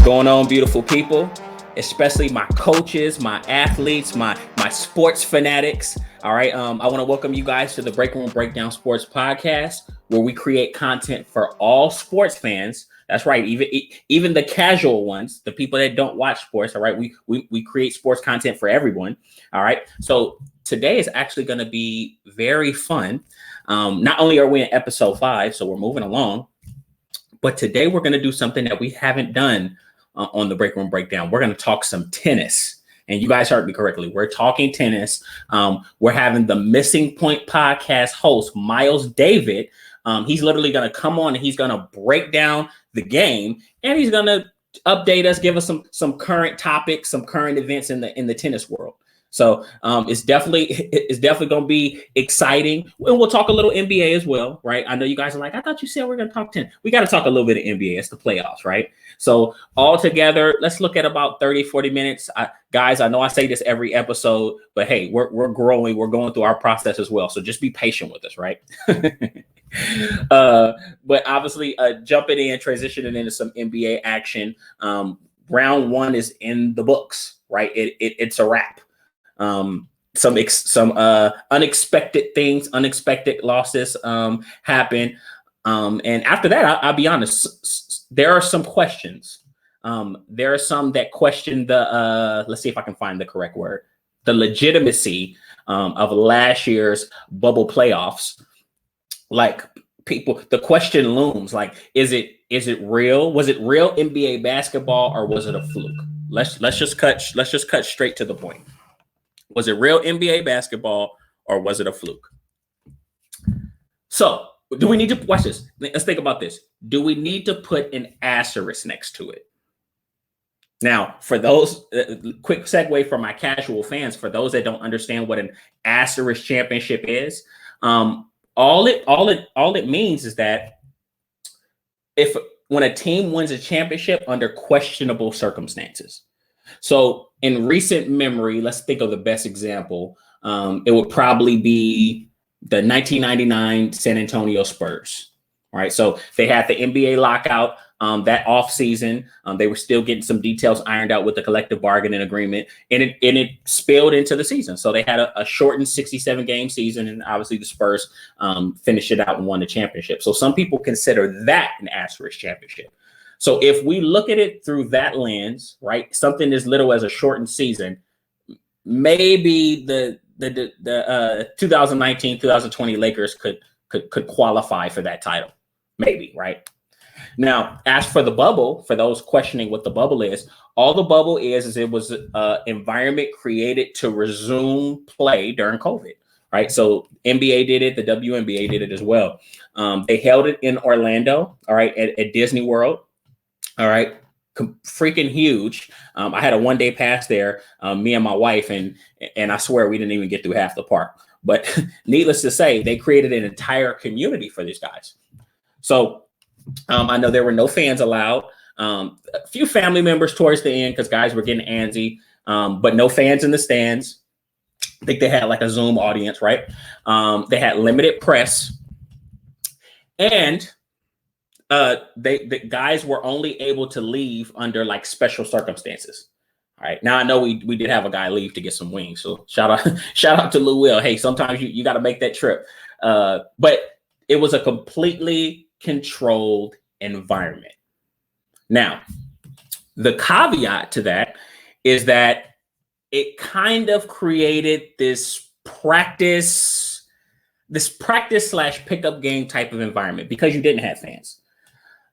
going on, beautiful people, especially my coaches, my athletes, my sports fanatics. All right. I want to welcome you guys to the Breakroom Breakdown Sports Podcast, where we create content for all sports fans. That's right. Even the casual ones, the people that don't watch sports. All right. We create sports content for everyone. All right. So today is actually going to be very fun. Not only are we in episode 5, so we're moving along, but today we're going to do something that we haven't done on the Breakroom Breakdown. We're going to talk some tennis. And you guys heard me correctly. We're talking tennis. We're having the Missing Point podcast host, Myles David. He's literally going to come on and he's going to break down the game, and he's going to update us, give us some current topics, some current events in the tennis world. So it's definitely going to be exciting. And we'll talk a little NBA as well, right? I know you guys are like, I thought you said we're going to talk tennis. We got to talk a little bit of NBA. It's the playoffs, right? So all together, let's look at about 30, 40 minutes. Guys, I know I say this every episode, but hey, we're growing. We're going through our process as well. So just be patient with us, right? But obviously jumping in, transitioning into some NBA action. Round 1 is in the books, right? It's a wrap. Some unexpected things, unexpected losses happen. And after that, I'll be honest, there are some questions. There are some that question the, let's see if I can find the correct word, the legitimacy of last year's bubble playoffs. Like people, the question looms, like, is it real? Was it real NBA basketball, or was it a fluke? Let's just cut straight to the point. Was it real NBA basketball, or was it a fluke? So do we need to watch this? Let's think about this. Do we need to put an asterisk next to it? Now, for those, quick segue for my casual fans, for those that don't understand what an asterisk championship is, all it means is that when a team wins a championship under questionable circumstances. So in recent memory, let's think of the best example. It would probably be the 1999 San Antonio Spurs. All right. So they had the NBA lockout that offseason. They were still getting some details ironed out with the collective bargaining agreement, and it spilled into the season. So they had a shortened 67-game season, and obviously the Spurs finished it out and won the championship. So some people consider that an asterisk championship. So if we look at it through that lens, right, something as little as a shortened season, maybe the 2019-2020 Lakers could qualify for that title, maybe, right? Now, as for the bubble, for those questioning what the bubble is, all the bubble is it was an environment created to resume play during COVID, right? So NBA did it, the WNBA did it as well. They held it in Orlando, all right, at Disney World. All right. Freaking huge. I had a one-day pass there, me and my wife, and I swear we didn't even get through half the park. But needless to say, they created an entire community for these guys. So I know there were no fans allowed. A few family members towards the end because guys were getting antsy, but no fans in the stands. I think they had like a Zoom audience, right? They had limited press, and the guys were only able to leave under like special circumstances. All right. Now I know we did have a guy leave to get some wings. So shout out to Lou Will. Hey, sometimes you got to make that trip. But it was a completely controlled environment. Now, the caveat to that is that it kind of created this practice / pickup game type of environment because you didn't have fans.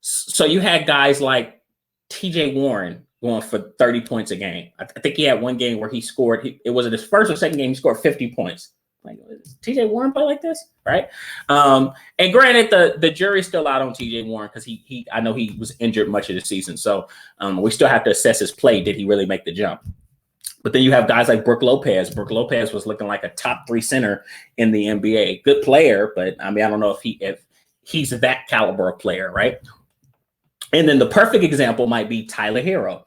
So you had guys like TJ Warren going for 30 points a game. I think he had one game where he scored. It was his first or second game. He scored 50 points. Like, does TJ Warren play like this, right? And granted, the jury's still out on TJ Warren because I know he was injured much of the season. So we still have to assess his play. Did he really make the jump? But then you have guys like Brook Lopez. Brook Lopez was looking like a top 3 center in the NBA. Good player, but I mean, I don't know if he's that caliber of player, right? And then the perfect example might be Tyler Hero.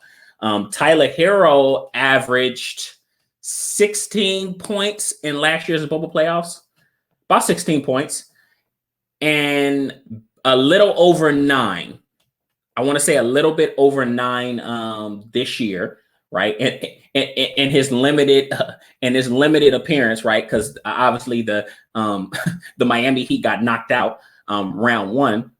Tyler Hero averaged 16 points in last year's bubble playoffs, about 16 points, and a little over 9 I want to say a little bit over 9 this year, right? And his limited appearance, right? Because obviously the the Miami Heat got knocked out round 1.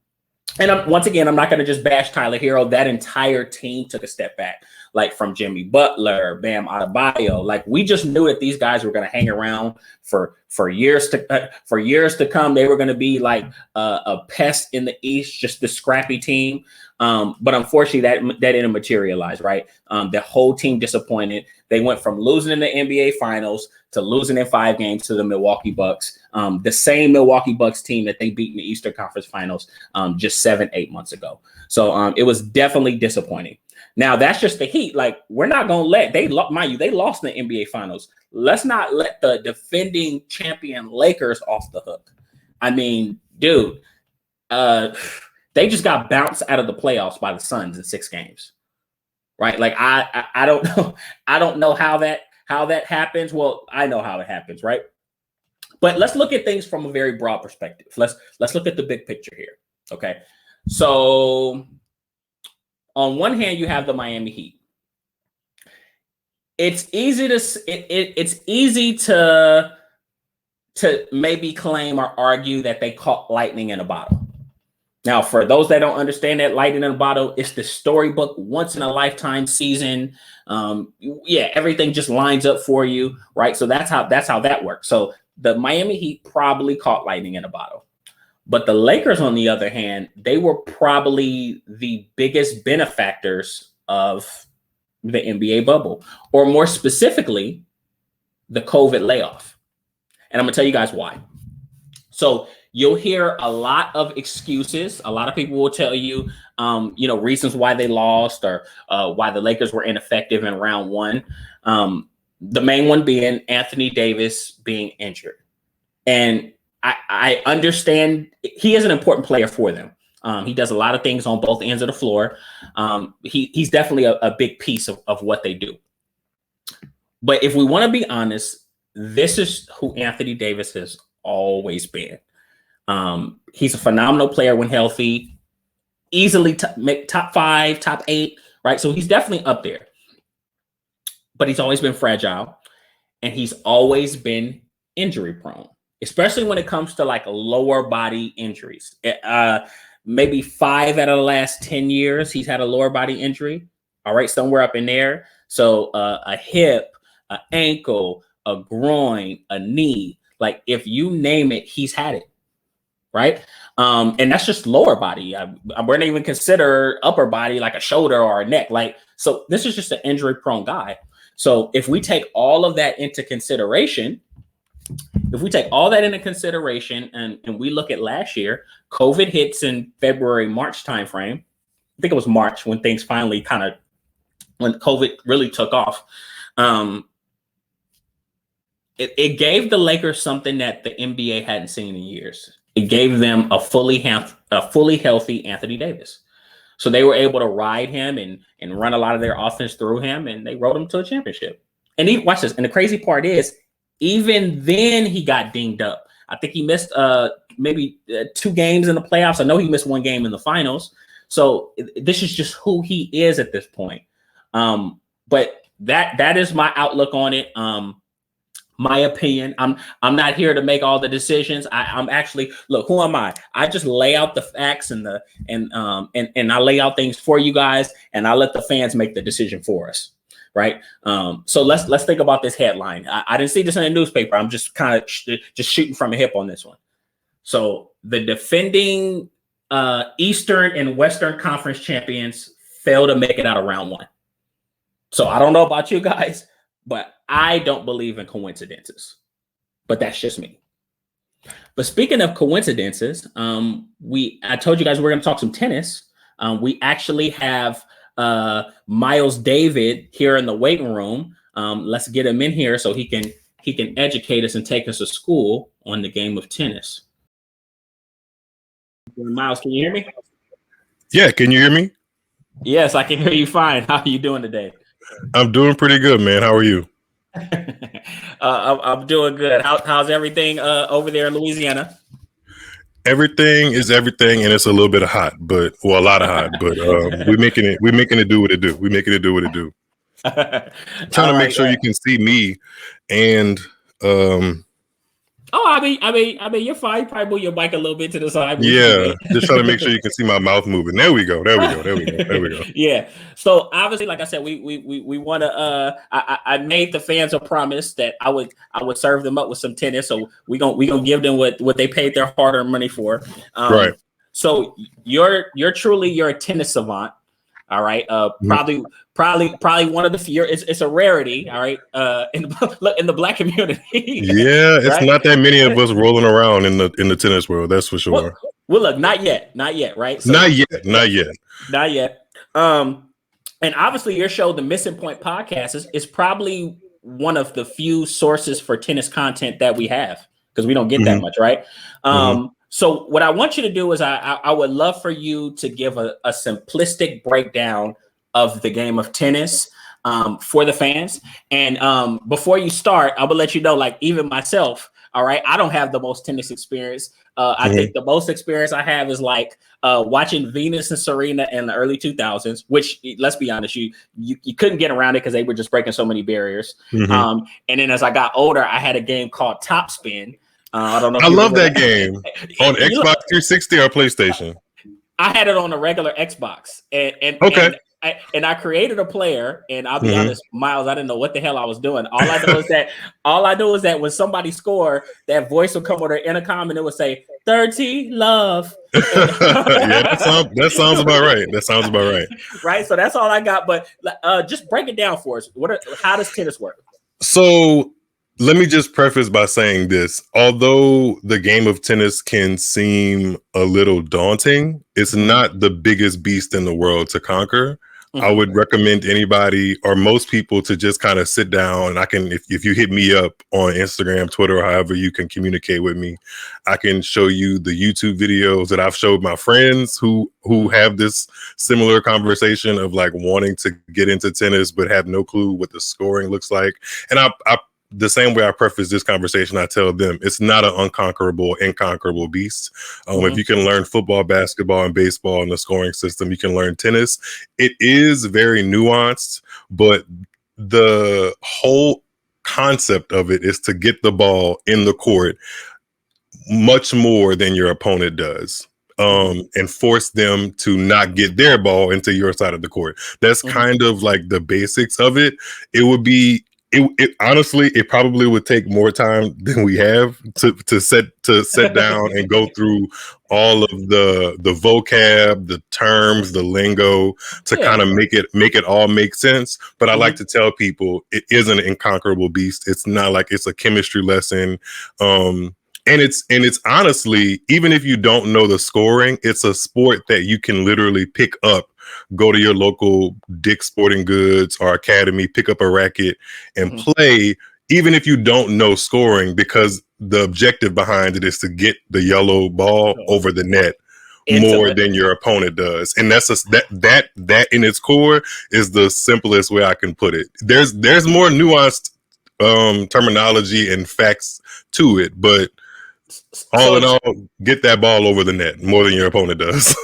And once again, I'm not going to just bash Tyler Hero. That entire team took a step back, like from Jimmy Butler, Bam Adebayo. Like we just knew that these guys were going to hang around for years to come. They were going to be like a pest in the East, just the scrappy team. But unfortunately, that didn't materialize. Right, the whole team disappointed. They went from losing in the NBA Finals to losing in 5 games to the Milwaukee Bucks, the same Milwaukee Bucks team that they beat in the Eastern Conference Finals just 7-8 months ago. So it was definitely disappointing. Now that's just the Heat. Like we're not gonna let they lost in the NBA Finals. Let's not let the defending champion Lakers off the hook. I mean, dude, they just got bounced out of the playoffs by the Suns in 6 games. Right? Like I don't know. I don't know how that happens. Well, I know how it happens, right? But let's look at things from a very broad perspective. Let's look at the big picture here. Okay. So on one hand, you have the Miami Heat. It's easy to maybe claim or argue that they caught lightning in a bottle. Now, for those that don't understand that lightning in a bottle, it's the storybook once in a lifetime season. Everything just lines up for you, right? So that's how that works. So the Miami Heat probably caught lightning in a bottle. But the Lakers, on the other hand, they were probably the biggest benefactors of the NBA bubble, or more specifically, the COVID layoff. And I'm going to tell you guys why. So you'll hear a lot of excuses. A lot of people will tell you, reasons why they lost or why the Lakers were ineffective in round 1. The main one being Anthony Davis being injured. And I understand he is an important player for them. He does a lot of things on both ends of the floor. He's definitely a big piece of what they do. But if we want to be honest, this is who Anthony Davis has always been. He's a phenomenal player when healthy, easily top 5, top 8, right? So he's definitely up there. But he's always been fragile, and he's always been injury prone, especially when it comes to like lower body injuries. Maybe 5 out of the last 10 years, he's had a lower body injury. All right, somewhere up in there. So a hip, an ankle, a groin, a knee, like if you name it, he's had it. Right. And that's just lower body. I wouldn't even consider upper body like a shoulder or a neck. Like, so this is just an injury prone guy. So if we take all of that into consideration, and we look at last year, COVID hits in February, March timeframe. I think it was March when things finally when COVID really took off. It gave the Lakers something that the NBA hadn't seen in years. It gave them a fully healthy Anthony Davis. So they were able to ride him and run a lot of their offense through him, and they rode him to a championship. And watch this. And the crazy part is, even then he got dinged up. I think he missed maybe 2 games in the playoffs. I know he missed 1 game in the finals. So this is just who he is at this point. But that is my outlook on it. My opinion. I'm not here to make all the decisions. I'm actually, look, who am I? I just lay out the facts and I lay out things for you guys, and I let the fans make the decision for us. Right. So let's think about this headline. I didn't see this in the newspaper. I'm just kind of just shooting from a hip on this one. So the defending Eastern and Western Conference champions fail to make it out of round 1. So I don't know about you guys, but I don't believe in coincidences. But that's just me. But speaking of coincidences, I told you guys we're going to talk some tennis. We actually have Myles David here in the waiting room. Let's get him in here so he can educate us and take us to school on the game of tennis. Myles, can you hear me? Yeah, can you hear me? Yes, I can hear you fine. How are you doing today? I'm doing pretty good, man. How are you? I'm doing good. How's everything over there in Louisiana? Everything is everything, and it's a little bit of hot, but a lot of hot. But we're making it do what it do. We're making it do what it do. Trying to make sure you can see me, and Oh, I mean, you're fine. You probably move your mic a little bit to the side. Yeah, just trying to make sure you can see my mouth moving. There we go. Yeah. So obviously, like I said, we want to. I made the fans a promise that I would serve them up with some tennis. So we gonna give them what they paid their hard-earned money for. Right. So you're a tennis savant. All right. Probably one of the few. It's a rarity. All right. In the Black community. Yeah, it's not that many of us rolling around in the tennis world. That's for sure. Well, look, not yet. Right. So, not yet. And obviously, your show, the Missing Point Podcast, is probably one of the few sources for tennis content that we have because we don't get that much, right? So what I want you to do is I would love for you to give a simplistic breakdown of the game of tennis for the fans. And before you start, I will let you know, like even myself, all right, I don't have the most tennis experience. I think the most experience I have is like watching Venus and Serena in the early 2000s, which, let's be honest, you couldn't get around it because they were just breaking so many barriers. And then as I got older, I had a game called Top Spin. I don't know. I love that game on Xbox 360 or PlayStation. I had it on a regular Xbox, and I created a player. And I'll be honest, Myles, I didn't know what the hell I was doing. All I know is that when somebody scored, that voice would come on the intercom and it would say 30 love. Yeah, that sounds about right. Right. So that's all I got. But just break it down for us. How does tennis work? So let me just preface by saying this. Although the game of tennis can seem a little daunting, it's not the biggest beast in the world to conquer. I would recommend anybody or most people to just kind of sit down. And if you hit me up on Instagram, Twitter, or however you can communicate with me, I can show you the YouTube videos that I've showed my friends who have this similar conversation of like wanting to get into tennis, but have no clue what the scoring looks like. And I the same way I preface this conversation, I tell them it's not an inconquerable beast. If you can learn football, basketball, and baseball in the scoring system, you can learn tennis. It is very nuanced, but the whole concept of it is to get the ball in the court much more than your opponent does. And force them to not get their ball into your side of the court. That's kind of like the basics of it. It honestly, it probably would take more time than we have to sit down and go through all of the vocab, the terms, the lingo to kind of make it all make sense. But I like to tell people it is an inconquerable beast. It's not like it's a chemistry lesson. And it's honestly, even if you don't know the scoring, it's a sport that you can literally pick up. Go to your local Dick's Sporting Goods or Academy, pick up a racket and play, even if you don't know scoring, because the objective behind it is to get the yellow ball over the net more than your opponent does. And that's that in its core is the simplest way I can put it. There's more nuanced terminology and facts to it, but all in all, get that ball over the net more than your opponent does.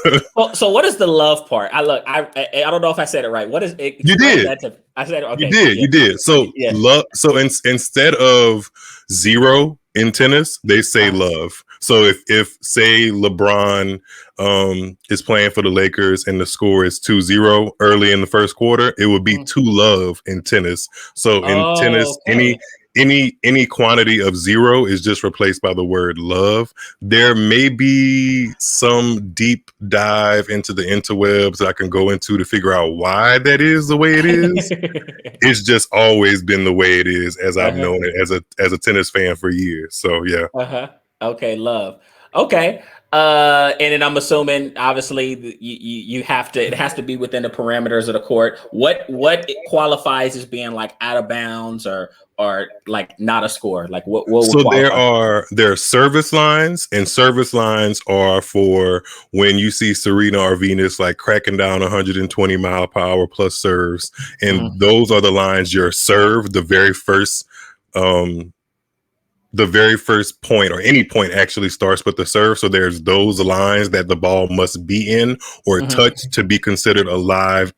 So what is the love part? I don't know if I said it right. What is it? You did. I said, okay. You did. So love. So instead of 0 in tennis, they say love. So if say LeBron is playing for the Lakers and the score is 2-0 early in the first quarter, it would be 2-love in tennis. So in tennis, any quantity of 0 is just replaced by the word love. There may be some deep dive into the interwebs that I can go into to figure out why that is the way it is. It's just always been the way it is, as I've known it as a tennis fan for years. So yeah. Okay, love. Okay. And then I'm assuming, obviously, you have to. It has to be within the parameters of the court. What qualifies as being like out of bounds or like not a score? Like what? So there are service lines, and service lines are for when you see Serena or Venus like cracking down 120 mile per hour plus serves, and those are the lines you're served the very first the very first point, or any point, actually starts with the serve. So there's those lines that the ball must be in or touch to be considered a live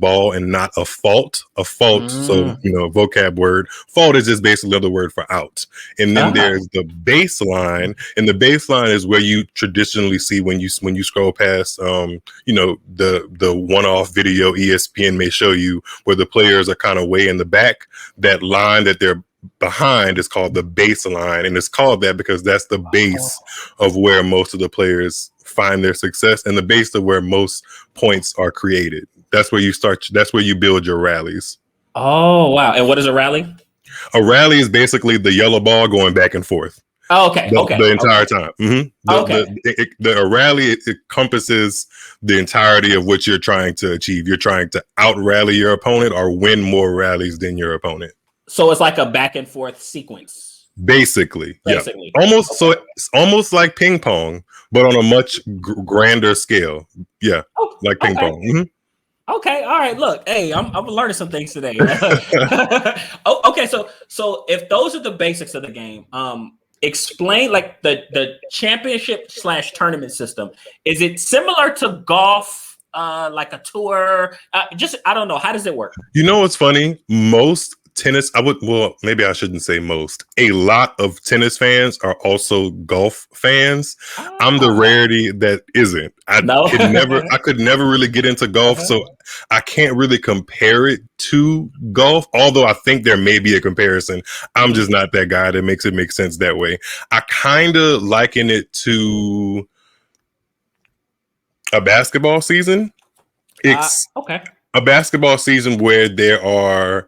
ball and not a fault. A fault, so vocab word. Fault is just basically another word for out. And then there's the baseline, and the baseline is where you traditionally see when you scroll past the one-off video ESPN may show you, where the players are kind of way in the back. That line that they're behind is called the baseline, and it's called that because that's the base of where most of the players find their success, and the base of where most points are created. That's where you start. That's where you build your rallies. Oh, wow. And what is a rally? A rally is basically the yellow ball going back and forth. Oh, okay. The entire time. A rally, it encompasses the entirety of what you're trying to achieve. You're trying to out rally your opponent or win more rallies than your opponent. So it's like a back and forth sequence. Basically. Yeah. Almost. So it's almost like ping pong, but on a much grander scale. Yeah. Like ping pong. Mm-hmm. Okay, all right. Look, hey, I'm learning some things today. Okay, so if those are the basics of the game, explain like the championship / tournament system. Is it similar to golf, like a tour? I don't know. How does it work? You know what's funny? Most tennis, maybe I shouldn't say most. A lot of tennis fans are also golf fans. I'm the rarity that isn't. I could never really get into golf, so I can't really compare it to golf, although I think there may be a comparison. I'm just not that guy that makes it make sense that way. I kind of liken it to a basketball season. It's a basketball season where there are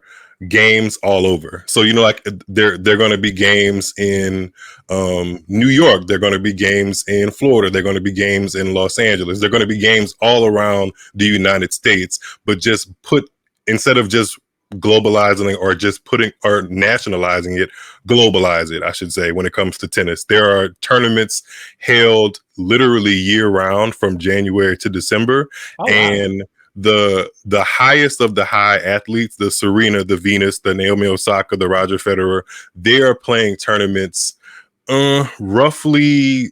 games all over. So like they're going to be games in New York, they're going to be games in Florida, they're going to be games in Los Angeles, they're going to be games all around the United States, but instead of just globalizing it or just nationalizing it, globalize it, I should say, when it comes to tennis. There are tournaments held literally year round from January to December. And the highest of the high athletes, the Serena, the Venus, the Naomi Osaka, the Roger Federer, they are playing tournaments roughly,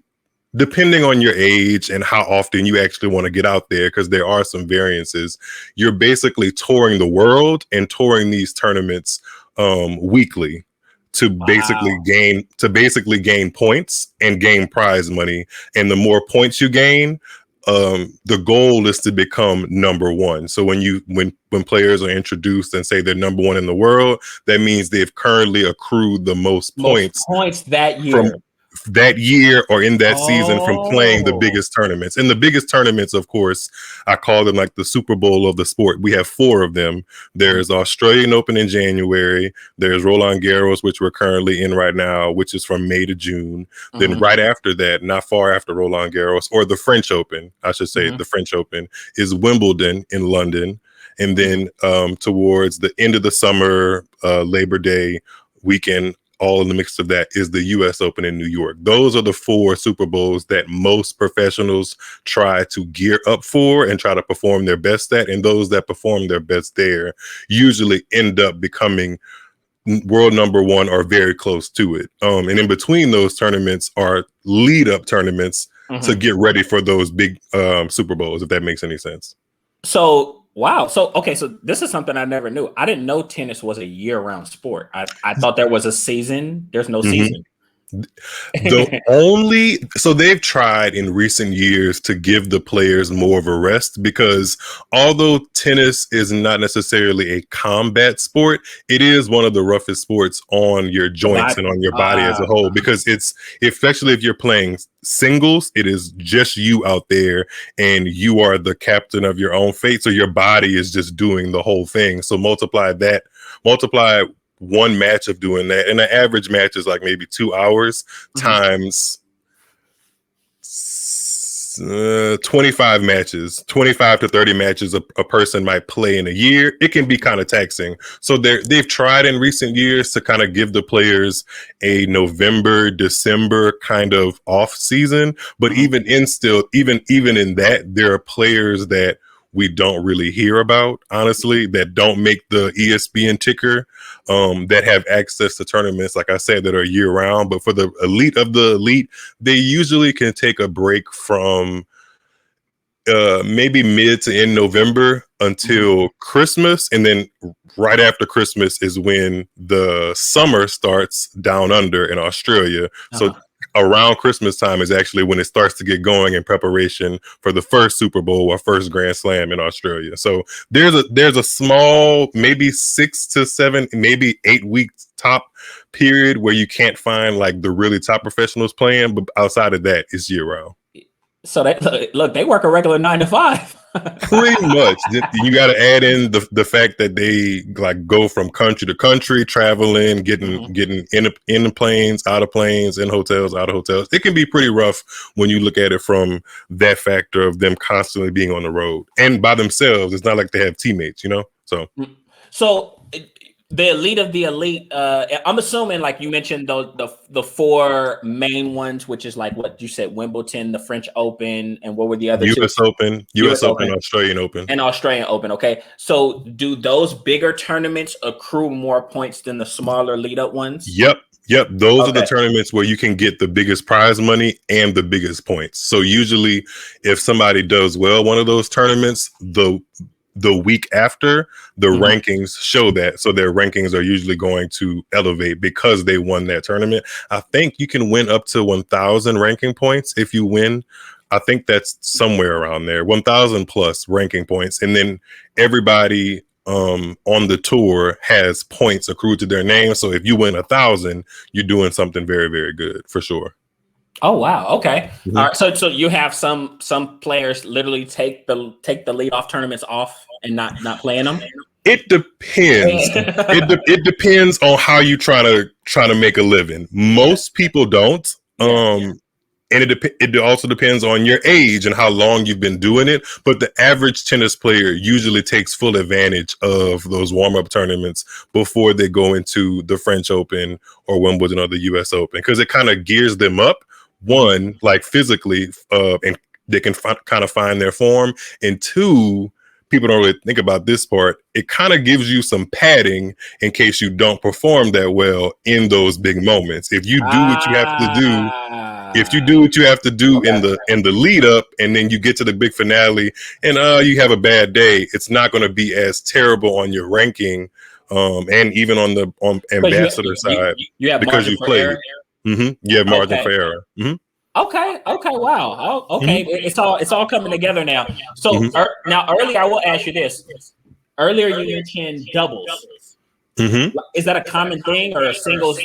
depending on your age and how often you actually want to get out there, because there are some variances. You're basically touring the world and touring these tournaments weekly to basically gain points and gain prize money. And the more points you gain, the goal is to become number one. So when players are introduced and say they're number one in the world, that means they've currently accrued the most points that year. From that year or in that season from playing the biggest tournaments. And the biggest tournaments, of course, I call them like the Super Bowl of the sport. We have 4 of them. There's Australian Open in January. There's Roland Garros, which we're currently in right now, which is from May to June. Then right after that, not far after Roland Garros, or the French Open, I should say, the French Open is Wimbledon in London. And then towards the end of the summer, Labor Day weekend, all in the mix of that is the U.S. Open in New York. Those are the 4 Super Bowls that most professionals try to gear up for and try to perform their best at. And those that perform their best there usually end up becoming world number one or very close to it. And in between those tournaments are lead up tournaments to get ready for those big Super Bowls, if that makes any sense. So, wow. So this is something I never knew. I didn't know tennis was a year-round sport. I thought there was a season. There's no season. So they've tried in recent years to give the players more of a rest, because although tennis is not necessarily a combat sport, it is one of the roughest sports on your joints and on your body as a whole, because it's, especially if you're playing singles, it is just you out there and you are the captain of your own fate. So your body is just doing the whole thing. So multiply one match of doing that, and the average match is like maybe 2 hours times 25 matches, 25 to 30 matches a person might play in a year. It can be kind of taxing. So they've tried in recent years to kind of give the players a November, December kind of off season. But even in that, there are players that we don't really hear about, honestly, that don't make the ESPN ticker, that have access to tournaments, like I said, that are year round. But for the elite of the elite, they usually can take a break from maybe mid to end November until Christmas, and then right after Christmas is when the summer starts down under in Australia. So around Christmas time is actually when it starts to get going in preparation for the first Super Bowl or first Grand Slam in Australia. So there's a small, maybe 6 to 7, maybe 8 weeks top period where you can't find like the really top professionals playing, but outside of that, it's year round. So they work a regular 9 to 5. Pretty much. You got to add in the fact that they like go from country to country, traveling, getting in the planes, out of planes, in hotels, out of hotels. It can be pretty rough when you look at it from that factor of them constantly being on the road and by themselves. It's not like they have teammates, you know? So the elite of the elite, I'm assuming, like you mentioned, the 4 main ones, which is like what you said: Wimbledon, the French Open, and what were the other US two? Open, US Open, Australian Open, and Australian Open. Okay, so do those bigger tournaments accrue more points than the smaller lead up ones? Yep. Those are the tournaments where you can get the biggest prize money and the biggest points. So usually, if somebody does well one of those tournaments, the week after, the rankings show that. So their rankings are usually going to elevate because they won that tournament. I think you can win up to 1,000 ranking points if you win. I think that's somewhere around there, 1,000 plus ranking points. And then everybody on the tour has points accrued to their name. So if you win 1,000, you're doing something very, very good for sure. Oh wow! Okay, all right. So you have some players literally take the leadoff tournaments off and not playing them. It depends. It depends on how you try to make a living. Most people don't. And it also depends on your age and how long you've been doing it. But the average tennis player usually takes full advantage of those warm-up tournaments before they go into the French Open or Wimbledon or the US Open, because it kind of gears them up. One, like physically, and they can kind of find their form. And two, people don't really think about this part. It kind of gives you some padding in case you don't perform that well in those big moments. If you do what you have to do, in the lead up, and then you get to the big finale, and you have a bad day, it's not going to be as terrible on your ranking, and even on the ambassador side, you have because you played. You have margin for error. Okay. Wow. Okay. It's all coming together now. So now, earlier, I will ask you this. Earlier, you mentioned doubles. Is that a common thing, or a singles?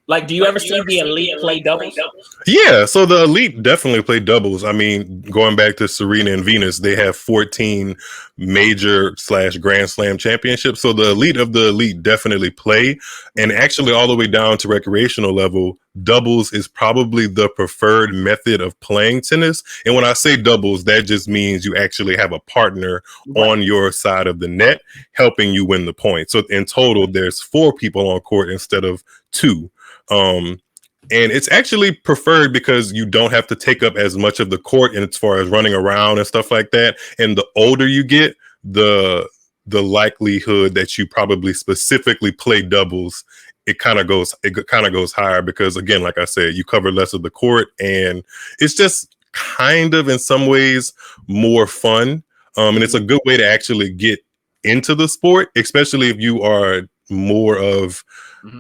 Like, do you ever see the elite play doubles? Yeah, so the elite definitely play doubles. I mean, going back to Serena and Venus, they have 14 major / Grand Slam championships. So the elite of the elite definitely play. And actually, all the way down to recreational level, doubles is probably the preferred method of playing tennis. And when I say doubles, that just means you actually have a partner on your side of the net helping you win the point. So in total, there's 4 people on court instead of 2. And it's actually preferred because you don't have to take up as much of the court, and as far as running around and stuff like that. And the older you get, the likelihood that you probably specifically play doubles, it kind of goes higher, because again, like I said, you cover less of the court, and it's just kind of in some ways more fun. And it's a good way to actually get into the sport, especially if you are more of,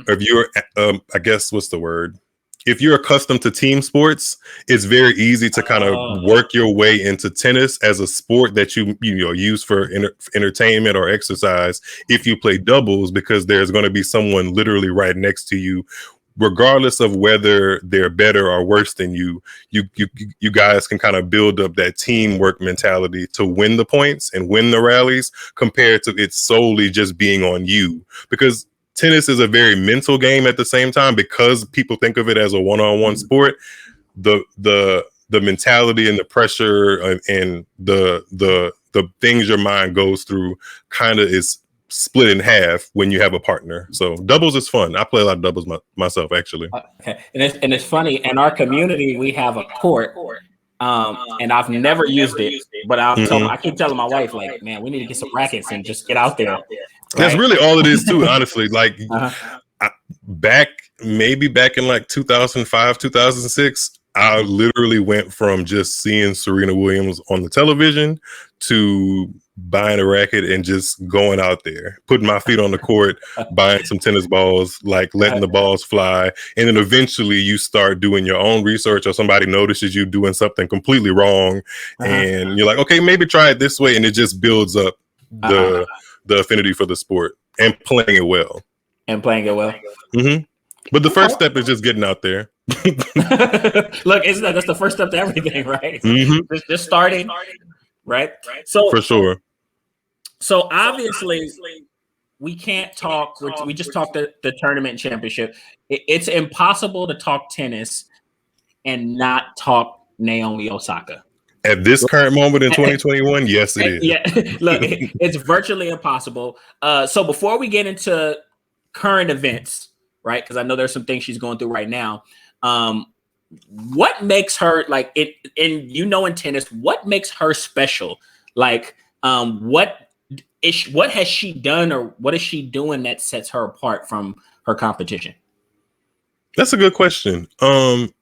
if you're, I guess, what's the word? If you're accustomed to team sports, it's very easy to kind of work your way into tennis as a sport that you use for entertainment or exercise. If you play doubles, because there's going to be someone literally right next to you, regardless of whether they're better or worse than you guys can kind of build up that teamwork mentality to win the points and win the rallies, compared to it solely just being on you. Because tennis is a very mental game at the same time, because people think of it as a one-on-one sport. The mentality and the pressure and the things your mind goes through kind of is split in half when you have a partner. So doubles is fun. I play a lot of doubles myself, actually. Okay, and it's funny. In our community, we have a court. And I've never used it, but I keep telling my wife, like, man, we need to get some rackets and just get out there. Right? That's really all it is too, honestly. Like back in like 2005, 2006, I literally went from just seeing Serena Williams on the television to buying a racket and just going out there, putting my feet on the court, buying some tennis balls, like letting the balls fly. And then eventually you start doing your own research, or somebody notices you doing something completely wrong. And you're like, okay, maybe try it this way. And it just builds up the affinity for the sport and playing it well. But the first step is just getting out there. Look, that's the first step to everything, right? Just starting, right? So for sure. So obviously, we can't talk. We just talked the tournament championship. It's impossible to talk tennis and not talk Naomi Osaka. At this current moment in 2021, yes, it is. Yeah, look, it's virtually impossible. So before we get into current events, right? Because I know there's some things she's going through right now. What makes her like it? In tennis, what makes her special? Like, what has she done, or what is she doing that sets her apart from her competition? That's a good question.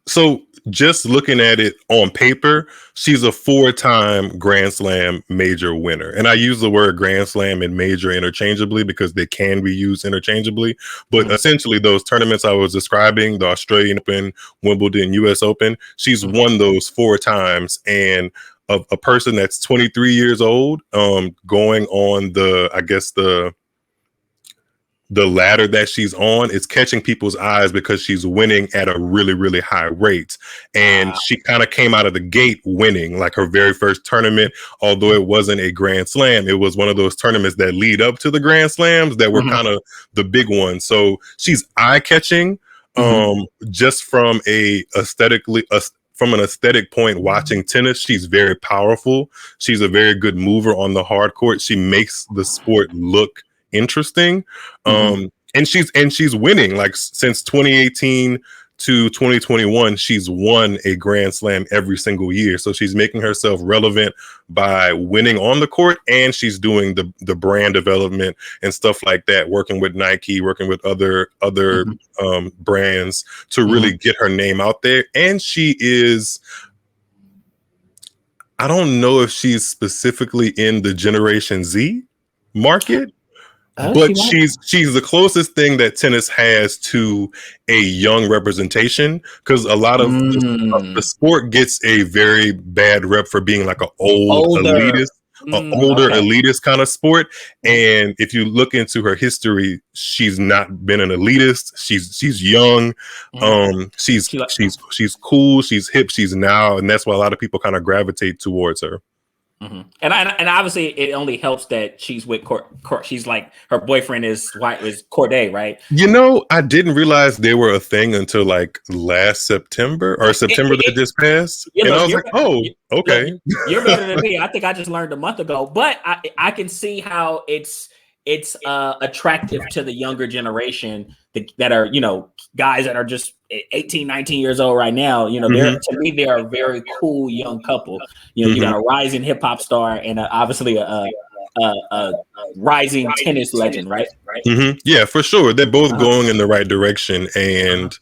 So just looking at it on paper, she's a 4-time Grand Slam major winner. And I use the word Grand Slam and major interchangeably because they can be used interchangeably. But essentially those tournaments I was describing, the Australian Open, Wimbledon, US Open, she's won those 4 times. And a person that's 23 years old, going on the ladder that she's on, is catching people's eyes because she's winning at a really, really high rate. And she kind of came out of the gate winning, like her very first tournament, although it wasn't a Grand Slam. It was one of those tournaments that lead up to the Grand Slams that were kind of the big ones. So she's eye-catching, just from from an aesthetic point, watching tennis. She's very powerful. She's a very good mover on the hard court. She makes the sport look interesting. And she's winning. Like since 2018 to 2021, she's won a Grand Slam every single year. So she's making herself relevant by winning on the court, and she's doing the brand development and stuff like that, working with Nike, working with other brands to really get her name out there. And she is, I don't know if she's specifically in the Generation Z market, but she's the closest thing that tennis has to a young representation, because a lot of the sport gets a very bad rep for being like an older elitist kind of sport. And if you look into her history, she's not been an elitist. She's young. She's cool. She's hip. She's now, and that's why a lot of people kind of gravitate towards her. And obviously it only helps that she's with she's like, her boyfriend is Corday, right? I didn't realize they were a thing until like last September that just passed. And I was like, oh, okay. You're better than me. I think I just learned a month ago, but I can see how it's attractive to the younger generation that are, guys that are just 18, 19 years old right now. To me, they're a very cool young couple. You got a rising hip hop star and obviously a rising tennis legend, right? Yeah, for sure. They're both going in the right direction. And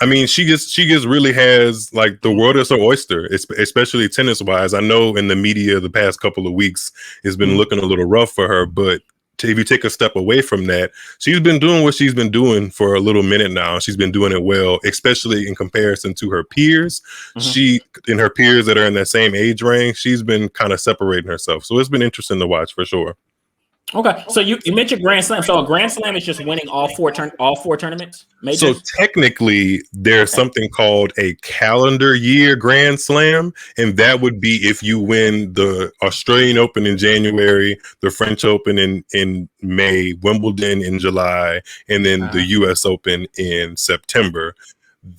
I mean, she just really has, like, the world is her oyster, especially tennis wise. I know in the media the past couple of weeks it's been looking a little rough for her, but if you take a step away from that, she's been doing what she's been doing for a little minute now. She's been doing it well, especially in comparison to her peers. Her peers that are in that same age range, she's been kind of separating herself. So it's been interesting to watch for sure. Okay, so you mentioned Grand Slam. So a Grand Slam is just winning all four tournaments? Majors? So technically, there's something called a calendar year Grand Slam, and that would be if you win the Australian Open in January, the French Open in May, Wimbledon in July, and then the US Open in September.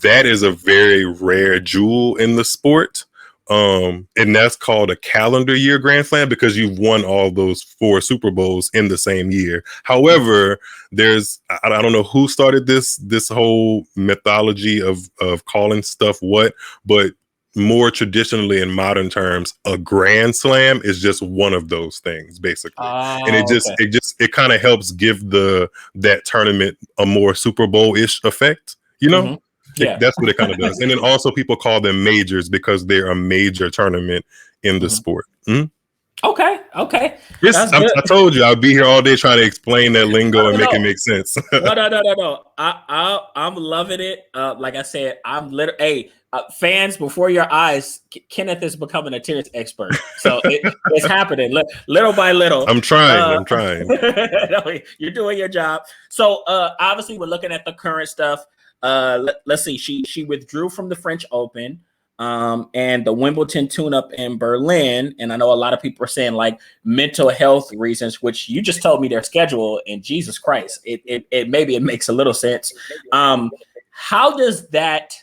That is a very rare jewel in the sport. And that's called a calendar year Grand Slam because you've won all those 4 Super Bowls in the same year. However, I don't know who started this whole mythology of calling stuff what, but more traditionally in modern terms, a grand slam is just one of those things, basically. And it kind of helps give that tournament a more Super Bowl-ish effect, you know? Mm-hmm. Yeah. That's what it kind of does. And then also people call them majors because they're a major tournament in the sport. Mm-hmm. Okay. I told you I'd be here all day trying to explain that lingo and make it make sense. No. I'm loving it. Like I said, I'm literally fans before your eyes. Kenneth is becoming a tennis expert, so it's happening little by little. I'm trying. No, you're doing your job. So obviously, we're looking at the current stuff. Let's see. She withdrew from the French Open. And the Wimbledon tune-up in Berlin. And I know a lot of people are saying like mental health reasons, which you just told me their schedule, and Jesus Christ, it maybe it makes a little sense. How does that,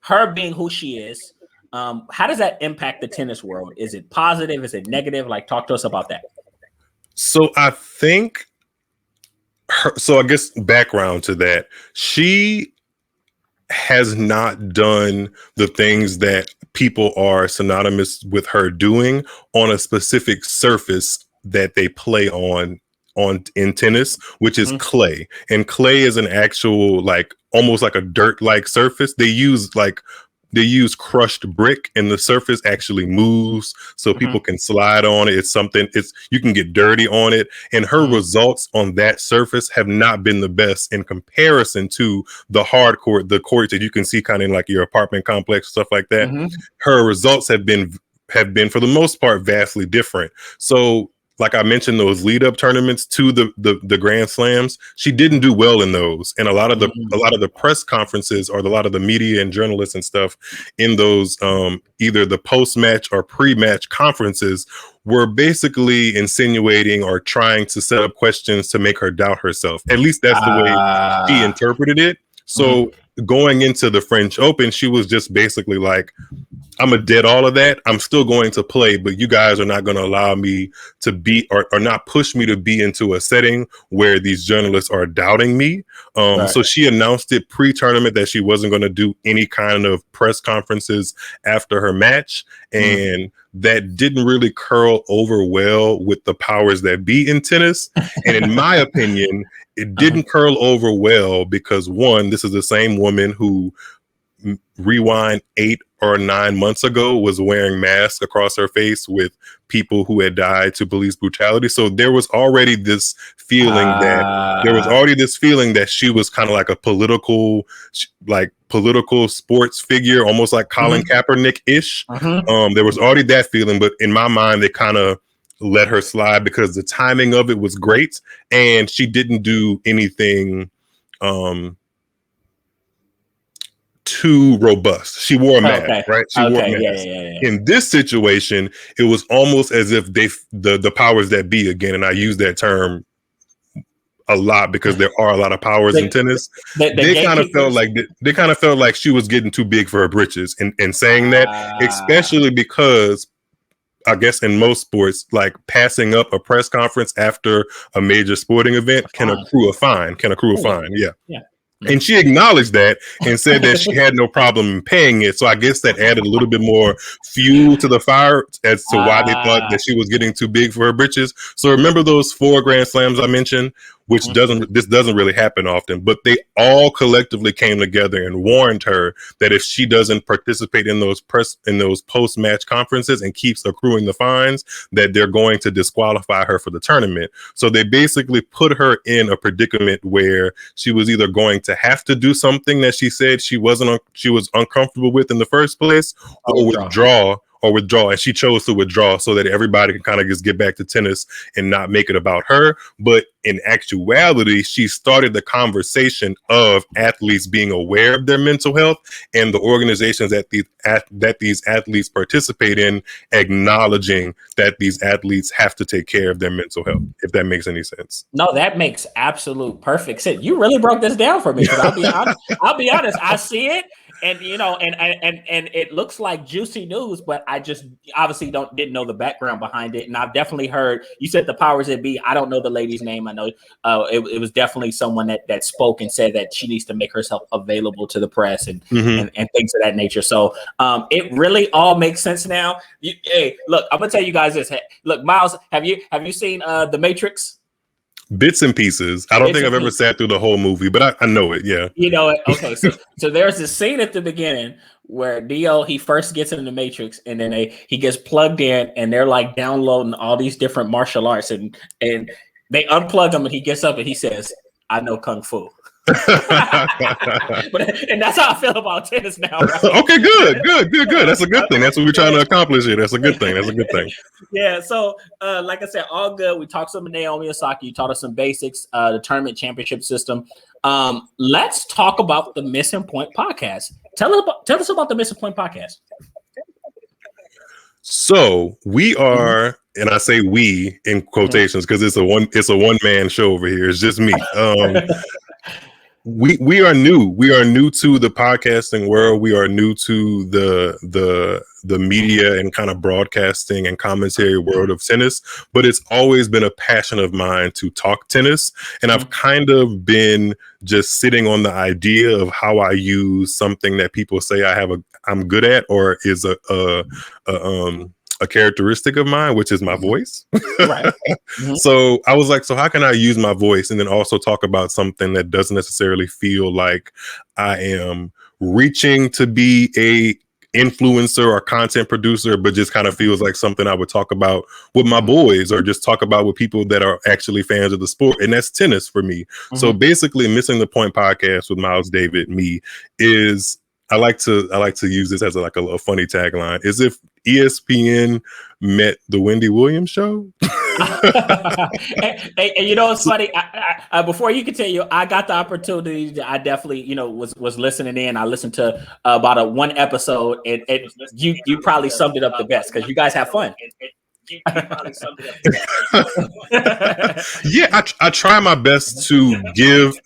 her being who she is, how does that impact the tennis world? Is it positive? Is it negative? Like, talk to us about that. So I think I guess background to that, she has not done the things that people are synonymous with her doing on a specific surface that they play on in tennis, which is clay. And clay is an actual, like, almost like a dirt-like surface. They use crushed brick, and the surface actually moves so people can slide on it. You can get dirty on it. And her results on that surface have not been the best in comparison to the hard court, the court that you can see kind of in like your apartment complex, stuff like that. Her results have been for the most part vastly different. So like I mentioned, those lead up tournaments to the Grand Slams, she didn't do well in those. And a lot of the press conferences or a lot of the media and journalists and stuff in those either the post match or pre match conferences were basically insinuating or trying to set up questions to make her doubt herself. At least that's the way she interpreted it. So going into the French Open, she was just basically like, I'm gonna dead all of that. I'm still going to play, but you guys are not going to allow me to be or not push me to be into a setting where these journalists are doubting me. So she announced it pre-tournament that she wasn't going to do any kind of press conferences after her match. And that didn't really curl over well with the powers that be in tennis. And in my opinion, it didn't curl over well because, one, this is the same woman who rewind 8 or 9 months ago was wearing masks across her face with people who had died to police brutality. So there was already this feeling that she was kind of like a political sports figure, almost like Colin Kaepernick-ish. There was already that feeling, but in my mind, they kind of let her slide because the timing of it was great, and she didn't do anything too robust. She wore a mask, right? She wore a mask. Yeah. In this situation, it was almost as if the powers that be, again, and I use that term a lot because there are a lot of powers in tennis. They kind of felt like she was getting too big for her britches in saying that, especially because I guess in most sports, like passing up a press conference after a major sporting event can accrue a fine. Yeah. And she acknowledged that and said that she had no problem in paying it. So I guess that added a little bit more fuel to the fire as to why they thought that she was getting too big for her britches. So remember those 4 Grand Slams I mentioned, which doesn't really happen often, but they all collectively came together and warned her that if she doesn't participate in those post-match conferences and keeps accruing the fines, that they're going to disqualify her for the tournament. So they basically put her in a predicament where she was either going to have to do something that she said she was uncomfortable with in the first place, or withdraw. And she chose to withdraw so that everybody can kind of just get back to tennis and not make it about her. But in actuality, she started the conversation of athletes being aware of their mental health and the organizations that these athletes participate in acknowledging that these athletes have to take care of their mental health, if that makes any sense. No, that makes absolute perfect sense. You really broke this down for me. I'll be honest. I see it. and it looks like juicy news, but I just obviously didn't know the background behind it, and I've definitely heard you said the powers that be. I don't know the lady's name. I know it was definitely someone that spoke and said that she needs to make herself available to the press and things of that nature. So it really all makes sense now. Hey, look, I'm gonna tell you guys this. Hey, look, Myles, have you seen The Matrix? Bits and pieces. I don't think I've ever sat through the whole movie, but I know it. Yeah. You know it. Okay. So there's this scene at the beginning where Neo, he first gets in the Matrix and then he gets plugged in and they're like downloading all these different martial arts and they unplug him and he gets up and he says, "I know Kung Fu." And that's how I feel about tennis now. Right? Okay, good. That's a good thing. That's what we're trying to accomplish here. That's a good thing. Yeah. So, like I said, all good. We talked some Naomi Osaka. You taught us some basics, the tournament championship system. Let's talk about the Missing Point podcast. Tell us about the Missing Point podcast. So we are, and I say we in quotations because it's a one man show over here. It's just me. We are new. We are new to the podcasting world. We are new to the media and kind of broadcasting and commentary world of tennis. But it's always been a passion of mine to talk tennis, and I've kind of been just sitting on the idea of how I use something that people say I'm good at or is a characteristic of mine, which is my voice. Right. So I was like, so how can I use my voice and then also talk about something that doesn't necessarily feel like I am reaching to be a influencer or content producer, but just kind of feels like something I would talk about with my boys or just talk about with people that are actually fans of the sport. And that's tennis for me. So basically Missing the Point podcast with Myles David, me, is I like to use this as a funny tagline. Is if ESPN met the Wendy Williams show. and you know it's funny. I before you continue, I got the opportunity. I definitely was listening in. I listened to about one episode, and you probably summed it up the best because you guys have fun. Yeah, I try my best to give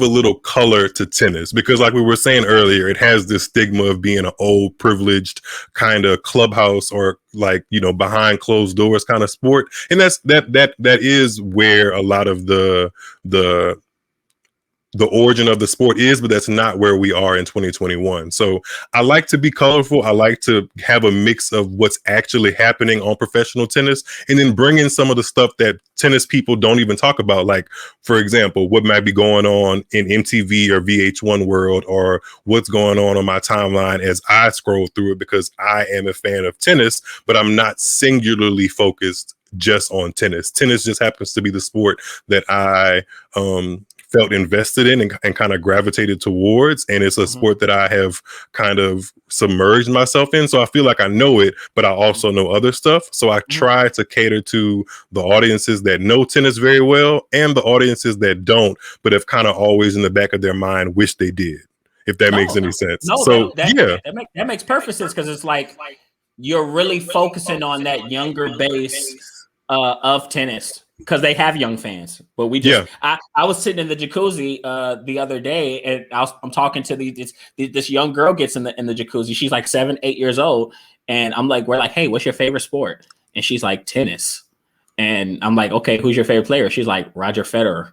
a little color to tennis because, like we were saying earlier, it has this stigma of being an old, privileged kind of clubhouse or behind closed doors kind of sport, and that is where a lot of the origin of the sport is, but that's not where we are in 2021. So I like to be colorful. I like to have a mix of what's actually happening on professional tennis and then bring in some of the stuff that tennis people don't even talk about. Like, for example, what might be going on in MTV or VH1 world, or what's going on my timeline as I scroll through it, because I am a fan of tennis, but I'm not singularly focused just on tennis. Tennis just happens to be the sport that I felt invested in and kind of gravitated towards, and it's a sport that I have kind of submerged myself in, so I feel like I know it, but I also know other stuff. So I try to cater to the audiences that know tennis very well and the audiences that don't, but have kind of always in the back of their mind wish they did, if that makes any sense. No, so that makes perfect sense, because it's like you're really focusing on that younger base of tennis, because they have young fans. But we just, I was sitting in the jacuzzi the other day, and I'm talking to this young girl gets in the jacuzzi. She's like 7, 8 years old, and we're like, hey, what's your favorite sport? And she's like, tennis. And I'm like, okay, who's your favorite player? She's like, Roger Federer.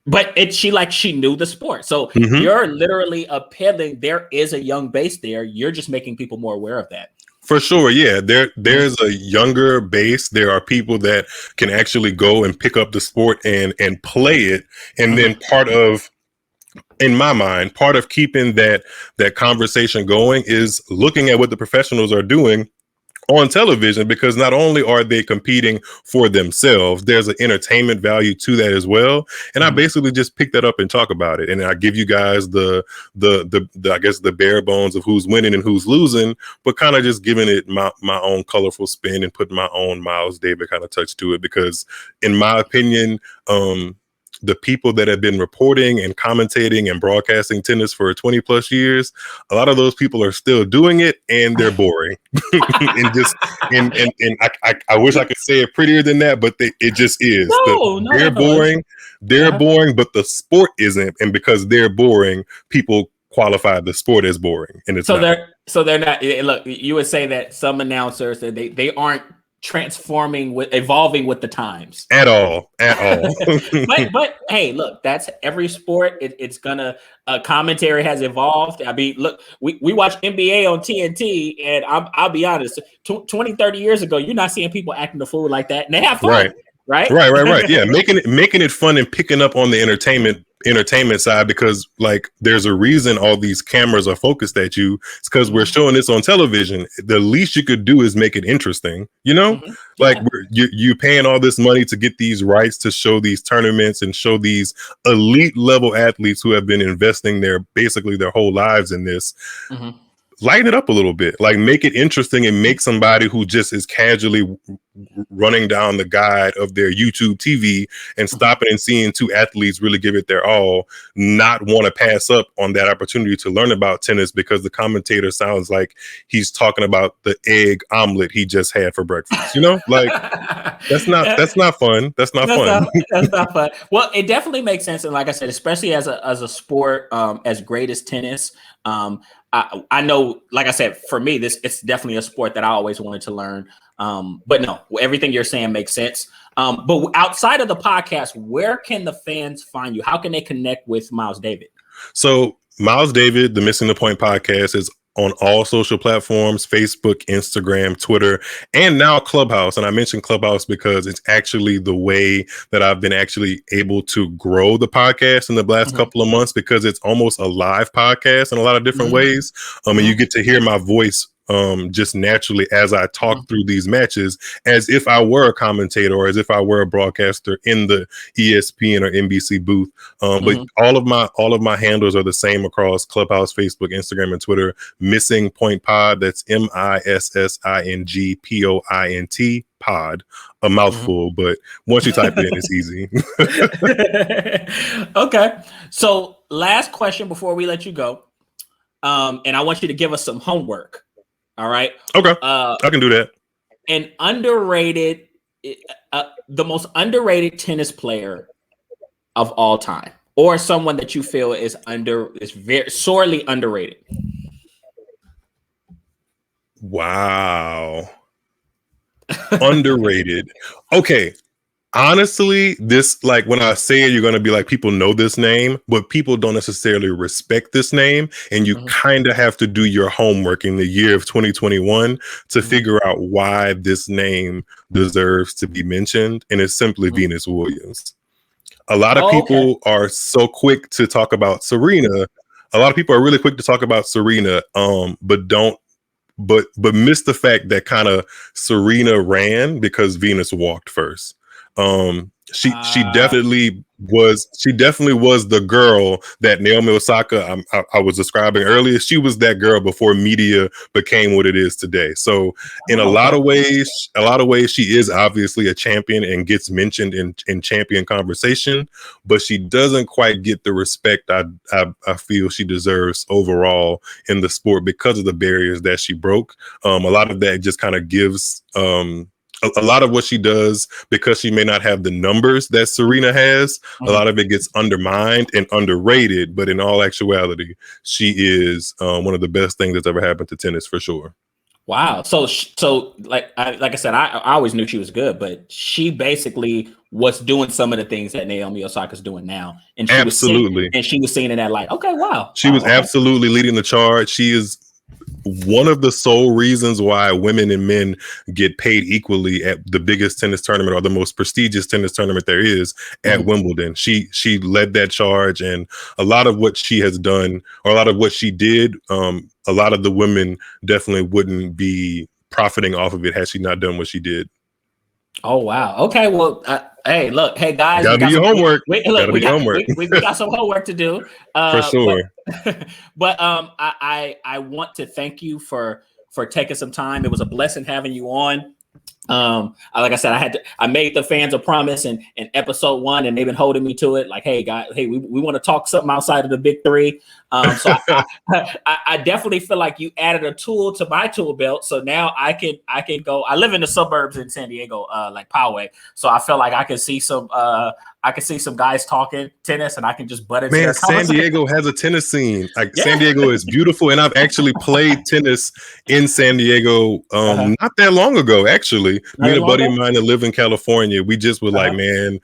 But she knew the sport. So you're literally appealing. There is a young base there. You're just making people more aware of that. For sure, yeah. There's a younger base. There are people that can actually go and pick up the sport and play it. And then in my mind, part of keeping that conversation going is looking at what the professionals are doing on television, because not only are they competing for themselves, there's an entertainment value to that as well. And I basically just pick that up and talk about it. And I give you guys the I guess the bare bones of who's winning and who's losing, but kind of just giving it my own colorful spin and putting my own Myles David kind of touch to it. Because in my opinion, the people that have been reporting and commentating and broadcasting tennis for 20 plus years, a lot of those people are still doing it, and they're boring. I wish I could say it prettier than that, but it just is. They're boring. They're boring, but the sport isn't. And because they're boring, people qualify the sport as boring, and it's not. They're not. Look, you would say that some announcers that they aren't evolving with the times at all. but hey, look, that's every sport. It's gonna commentary has evolved. I mean, look, we watch NBA on TNT, and I'll be honest, 20, 30 years ago, you're not seeing people acting the fool like that, and they have fun. Right. Yeah, making it fun and picking up on the entertainment side, because like there's a reason all these cameras are focused at you. It's because we're showing this on television. The least you could do is make it interesting, you know. Like you're paying all this money to get these rights to show these tournaments and show these elite level athletes who have been investing basically their whole lives in this. Lighten it up a little bit, like make it interesting, and make somebody who just is casually running down the guide of their YouTube TV and stopping and seeing two athletes really give it their all, not want to pass up on that opportunity to learn about tennis because the commentator sounds like he's talking about the egg omelet he just had for breakfast. You know, like that's not fun. That's not fun. Well, it definitely makes sense, and like I said, especially as a sport as great as tennis. I know, like I said, for me, it's definitely a sport that I always wanted to learn. But no, everything you're saying makes sense. But outside of the podcast, where can the fans find you? How can they connect with Myles David? So Myles David, the Missing the Point podcast, is on all social platforms: Facebook, Instagram, Twitter, and now Clubhouse. And I mentioned Clubhouse because it's actually the way that I've been actually able to grow the podcast in the last couple of months, because it's almost a live podcast in a lot of different ways. And you get to hear my voice just naturally as I talk through these matches, as if I were a commentator or as if I were a broadcaster in the ESPN or NBC booth. But all of my handles are the same across Clubhouse, Facebook, Instagram, and Twitter. Missing Point Pod. That's MISSINGPOINT pod. A mouthful, but once you type it in, it's easy. Okay. So last question before we let you go. And I want you to give us some homework. All right. Okay. I can do that. The most underrated tennis player of all time, or someone that you feel is very sorely underrated. Wow. Underrated. Okay. Honestly, this, like, when I say it, you're going to be like, people know this name, but people don't necessarily respect this name. And you kind of have to do your homework in the year of 2021 to figure out why this name deserves to be mentioned. And it's simply Venus Williams. A lot of people are so quick to talk about Serena. A lot of people are really quick to talk about Serena, but miss the fact that kind of Serena ran because Venus walked first. She definitely was the girl that Naomi Osaka I was describing earlier. She was that girl before media became what it is today. So in a lot of ways, she is obviously a champion and gets mentioned in champion conversation, but she doesn't quite get the respect I feel she deserves overall in the sport because of the barriers that she broke. A lot of that just kind of gives a lot of what she does, because she may not have the numbers that Serena has, a lot of it gets undermined and underrated. But in all actuality, she is one of the best things that's ever happened to tennis, for sure. Wow. So like I said, I always knew she was good, but she basically was doing some of the things that Naomi Osaka's doing now. And she was seeing in that light. Okay, wow. She was absolutely leading the charge. She is one of the sole reasons why women and men get paid equally at the biggest tennis tournament, or the most prestigious tennis tournament there is, at Wimbledon. She led that charge, and a lot of what she has done, or a lot of what she did, a lot of the women definitely wouldn't be profiting off of it had she not done what she did. Oh, wow. Okay. Well, hey, guys, gotta do your homework. We got some homework to do. For sure. But I want to thank you for taking some time. It was a blessing having you on. Like I said, I made the fans a promise in episode 1, and they've been holding me to it. Like, hey guys, we want to talk something outside of the big three. So I definitely feel like you added a tool to my tool belt. So now I can go. I live in the suburbs in San Diego, like Poway. So I feel like I can see some I can see some guys talking tennis, and I can just butt into Man, their San conversation. Diego has a tennis scene. Like Yeah. San Diego is beautiful, and I've actually played tennis in San Diego not that long ago. Actually, me and a buddy of mine that live in California, we just were like, man,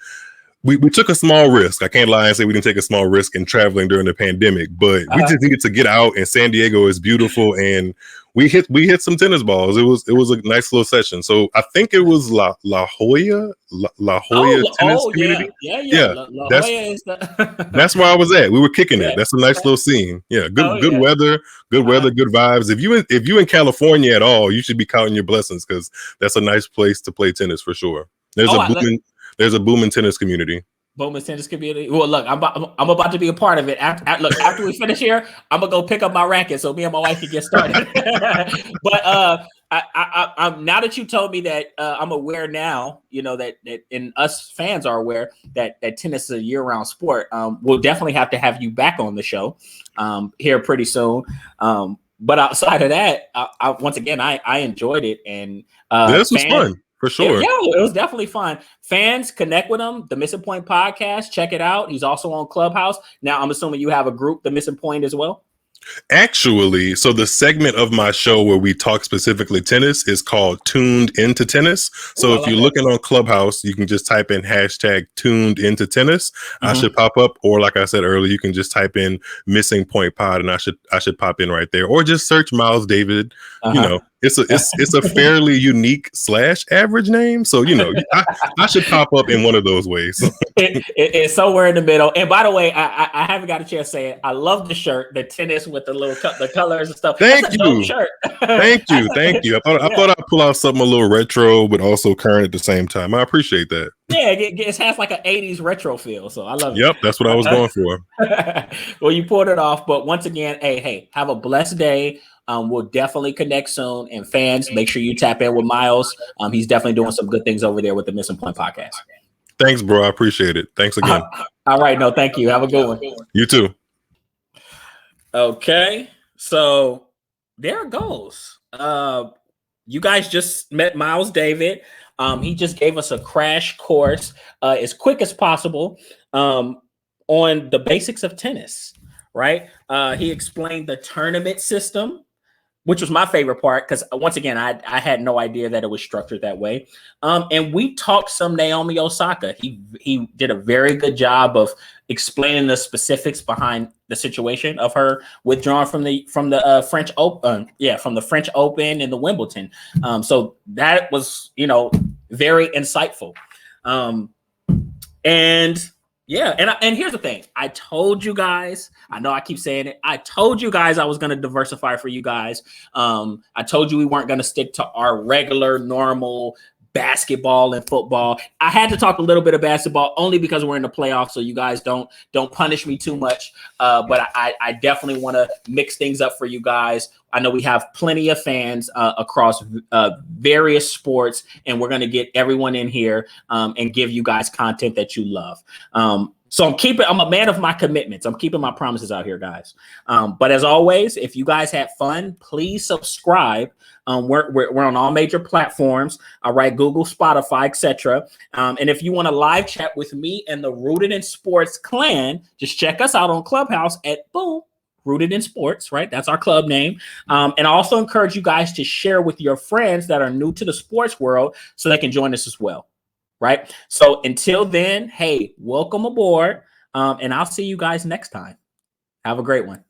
we took a small risk. I can't lie and say we didn't take a small risk in traveling during the pandemic, but we just needed to get out. And San Diego is beautiful, and we hit some tennis balls. It was a nice little session. So I think it was La Jolla tennis community. Yeah. La Jolla is that's where I was at. We were kicking it. That's a nice little scene. Yeah, good weather, good vibes. If you in California at all, you should be counting your blessings, because that's a nice place to play tennis for sure. There's a booming tennis community. Booming tennis community. Well, look, I'm about to be a part of it. After we finish here, I'm gonna go pick up my racket so me and my wife can get started. But I'm now that you told me that, I'm aware now. You know that and us fans are aware that tennis is a year-round sport. We'll definitely have to have you back on the show here pretty soon. But outside of that, once again, I enjoyed it, and this was fun. For sure. Yeah, it was definitely fun. Fans, connect with him. The Missing Point podcast. Check it out. He's also on Clubhouse. Now, I'm assuming you have a group, The Missing Point, as well? Actually, so the segment of my show where we talk specifically tennis is called Tuned Into Tennis. So if you're looking on Clubhouse, you can just type in hashtag Tuned Into Tennis. I should pop up, or like I said earlier, you can just type in Missing Point Pod, and I should pop in right there, or just search Myles David. You know, it's a fairly unique / average name, so you know I should pop up in one of those ways. It's somewhere in the middle. And by the way, I haven't got a chance to say it. I love the shirt, the tennis with the little the colors and stuff. Thank you. Shirt. Thank you. I thought I'd pull out something a little retro, but also current at the same time. I appreciate that. Yeah, it has like an 80s retro feel, so I love it. Yep, that's what I was going for. Well, you pulled it off, but once again, hey, have a blessed day. We'll definitely connect soon. And fans, make sure you tap in with Myles. He's definitely doing some good things over there with the Missing Point podcast. Thanks, bro. I appreciate it. Thanks again. All right. No, thank you. Have a good one. You too. Okay. So there it goes. You guys just met Myles David. He just gave us a crash course as quick as possible on the basics of tennis, right? He explained the tournament system, which was my favorite part, because once again, I had no idea that it was structured that way. And we talked some Naomi Osaka. He did a very good job of explaining the specifics behind the situation of her withdrawing from the French Open, from the French Open and the Wimbledon. So that was, very insightful. And here's the thing. I told you guys, I know I keep saying it. I told you guys I was going to diversify for you guys. I told you we weren't going to stick to our regular, normal basketball and football. I had to talk a little bit of basketball only because we're in the playoffs, so you guys don't punish me too much. But I definitely want to mix things up for you guys. I know we have plenty of fans across various sports, and we're going to get everyone in here and give you guys content that you love. So I'm a man of my commitments. I'm keeping my promises out here, guys. But as always, if you guys had fun, please subscribe. We're on all major platforms. All right, Google, Spotify, etc. And if you want to live chat with me and the Rooted in Sports clan, just check us out on Clubhouse at Rooted in Sports, right? That's our club name. And I also encourage you guys to share with your friends that are new to the sports world so they can join us as well. Right. So until then, hey, welcome aboard. And I'll see you guys next time. Have a great one.